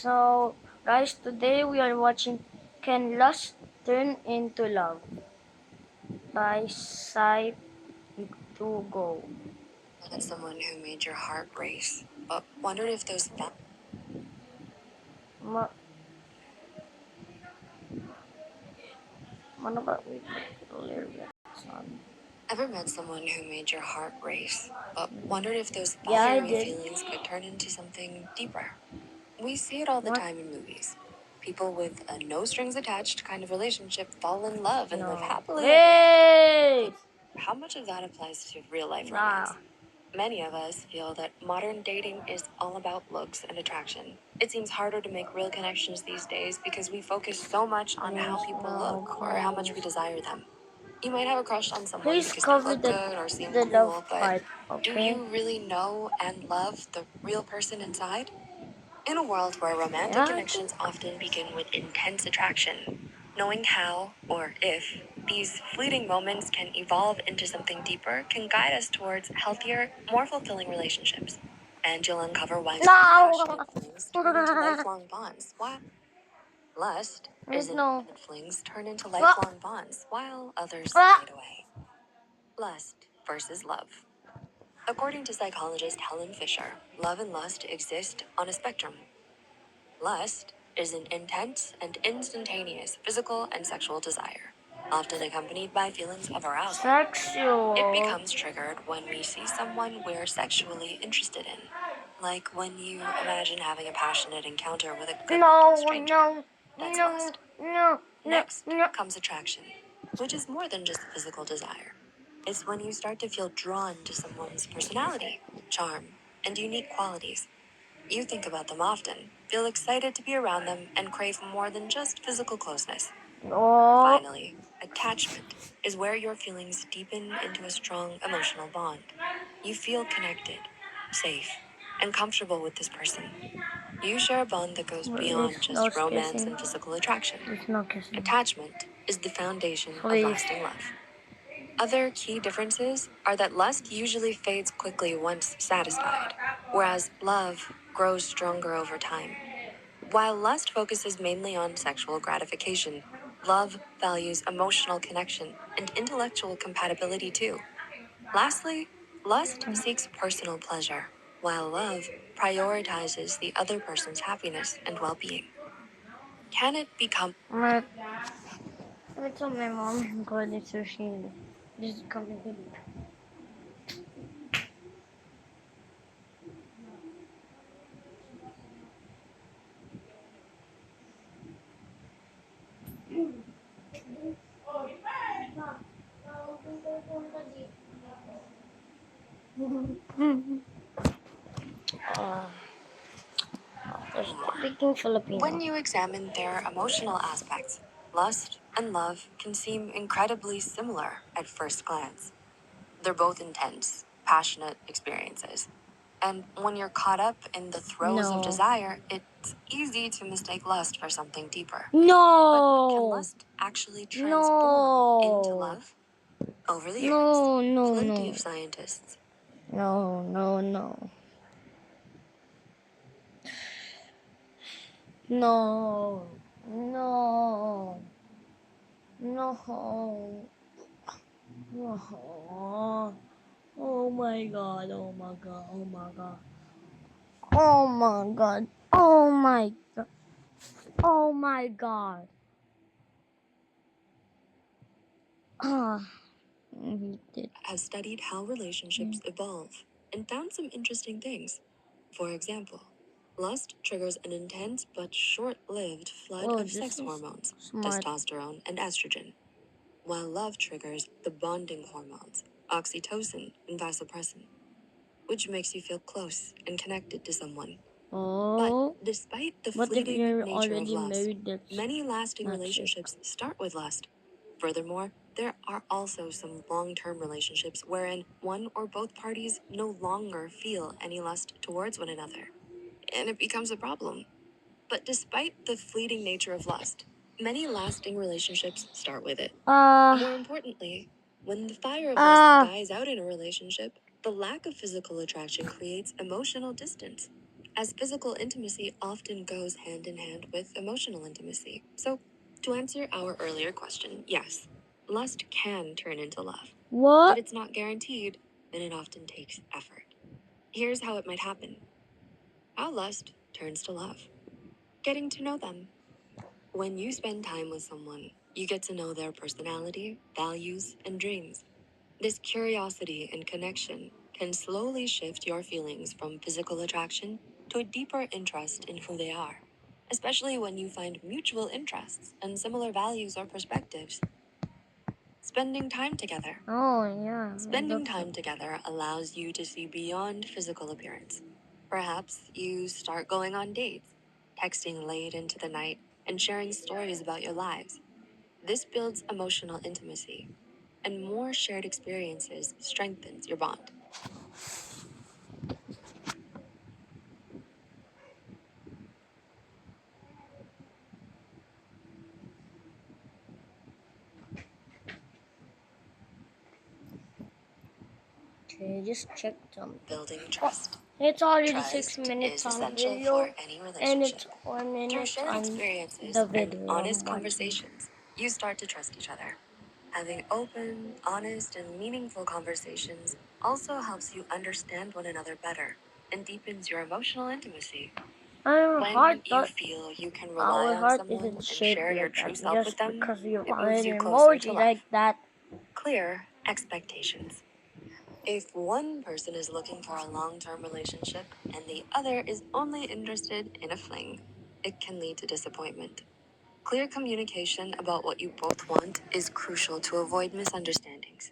So, guys, today we are watching Can Lust Turn into Love by psych2GO. Met someone who made your heart race, but wondered if those Ma Ano ba? Wait, ever met someone who made your heart race, but wondered if those Yeah, I fiery did. feelings could turn into something deeper. We see it all the What? time in movies. People with a no strings attached kind of relationship fall in love and live happily ever Hey! after. How much of that applies to real life romance? Many of us feel that modern dating is all about looks and attraction. It seems harder to make real connections these days because we focus so much on how people look or how much we desire them. You might have a crush on someone Please because they cover look good or seem the love cool, but part, do okay? you really know and love the real person inside? In a world where romantic Yeah. connections often begin with intense attraction, knowing how, or if, these fleeting moments can evolve into something deeper can guide us towards healthier, more fulfilling relationships. And you'll uncover why some passionate flings turn into lifelong bonds, while lust is innocent flings turn into lifelong bonds, while others fade away. Lust versus love. According to psychologist Helen Fisher, love and lust exist on a spectrum. Lust is an intense and instantaneous physical and sexual desire, often accompanied by feelings of arousal. Sexual. It becomes triggered when we see someone we're sexually interested in, like when you imagine having a passionate encounter with a good-looking stranger. That's lust. Next comes attraction, which is more than just physical desire. It's when you start to feel drawn to someone's personality, charm, and unique qualities. You think about them often, feel excited to be around them, and crave more than just physical closeness. Finally, attachment is where your feelings deepen into a strong emotional bond. You feel connected, safe, and comfortable with this person. You share a bond that goes beyond just romance and physical attraction. Attachment is the foundation of lasting love. Other key differences are that lust usually fades quickly once satisfied, whereas love grows stronger over time. While lust focuses mainly on sexual gratification, love values emotional connection and intellectual compatibility too. Lastly, lust seeks personal pleasure, while love prioritizes the other person's happiness and well-being. Can it become I told my mom I'm going to sushi. This is coming to speaking Filipino. When you examine their emotional aspects, lust and love can seem incredibly similar at first glance. They're both intense, passionate experiences. And when you're caught up in the throes of desire, it's easy to mistake lust for something deeper. But can lust actually transform into love? Over the years, plenty of scientists. No. No. No. Oh my god. Oh my god. Oh my god. Oh my god. Oh my god. Oh my god. Have studied how relationships evolve and found some interesting things. For example, lust triggers an intense but short-lived flood of sex hormones, testosterone and estrogen, while love triggers the bonding hormones, oxytocin and vasopressin, which makes you feel close and connected to someone. But despite the fleeting nature of lust, many lasting relationships start with lust. Furthermore, there are also some long-term relationships wherein one or both parties no longer feel any lust towards one another, and it becomes a problem. But despite the fleeting nature of lust, many lasting relationships start with it. More importantly, when the fire of lust dies out in a relationship, the lack of physical attraction creates emotional distance. as physical intimacy often goes hand in hand with emotional intimacy. So, to answer our earlier question, yes, lust can turn into love. But What? it's not guaranteed, and it often takes effort. Here's how it might happen. How lust turns to love. Getting to know them. When you spend time with someone, you get to know their personality, values, and dreams. This curiosity and connection can slowly shift your feelings from physical attraction to a deeper interest in who they are, especially when you find mutual interests and similar values or perspectives. Spending time together. Oh, yeah. Spending time together allows you to see beyond physical appearance. Perhaps you start going on dates, texting late into the night, and sharing stories about your lives. This builds emotional intimacy, and more shared experiences strengthens your bond. Okay, just check them. Building trust. It's already Trust 6 minutes is on essential video, for any and it's relationship. 4 Through minutes shared on experiences the and video honest I'm watching. conversations, you start to trust each other. Having open, honest, and meaningful conversations also helps you understand one another better and deepens your emotional intimacy. Our When heart, you feel you can rely our on heart someone isn't and shaped share your like true that self with just them, because you it find moves an you closer to emoji love. like that. Clear expectations. If one person is looking for a long-term relationship and the other is only interested in a fling, it can lead to disappointment. Clear communication about what you both want is crucial to avoid misunderstandings.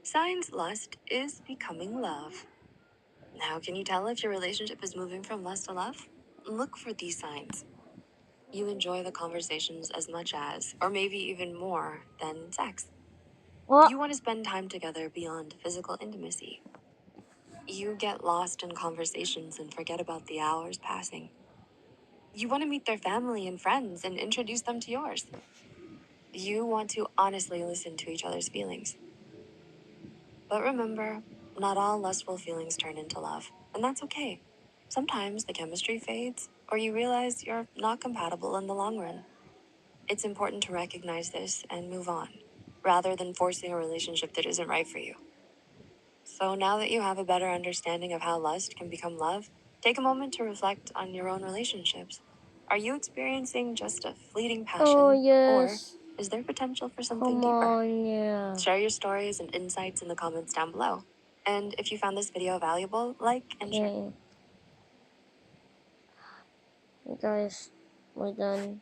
Signs lust is becoming love. How can you tell if your relationship is moving from lust to love? Look for these signs. You enjoy the conversations as much as, or maybe even more, than sex. What? You want to spend time together beyond physical intimacy. You get lost in conversations and forget about the hours passing. You want to meet their family and friends and introduce them to yours. You want to honestly listen to each other's feelings. But remember, not all lustful feelings turn into love, and that's okay. Sometimes the chemistry fades, or you realize you're not compatible in the long run. It's important to recognize this and move on, rather than forcing a relationship that isn't right for you. So now that you have a better understanding of how lust can become love, take a moment to reflect on your own relationships. Are you experiencing just a fleeting passion? Oh, yes. Or is there potential for something Come deeper? on, yeah. Share your stories and insights in the comments down below. And if you found this video valuable, like and share. Okay. Guys, we're done.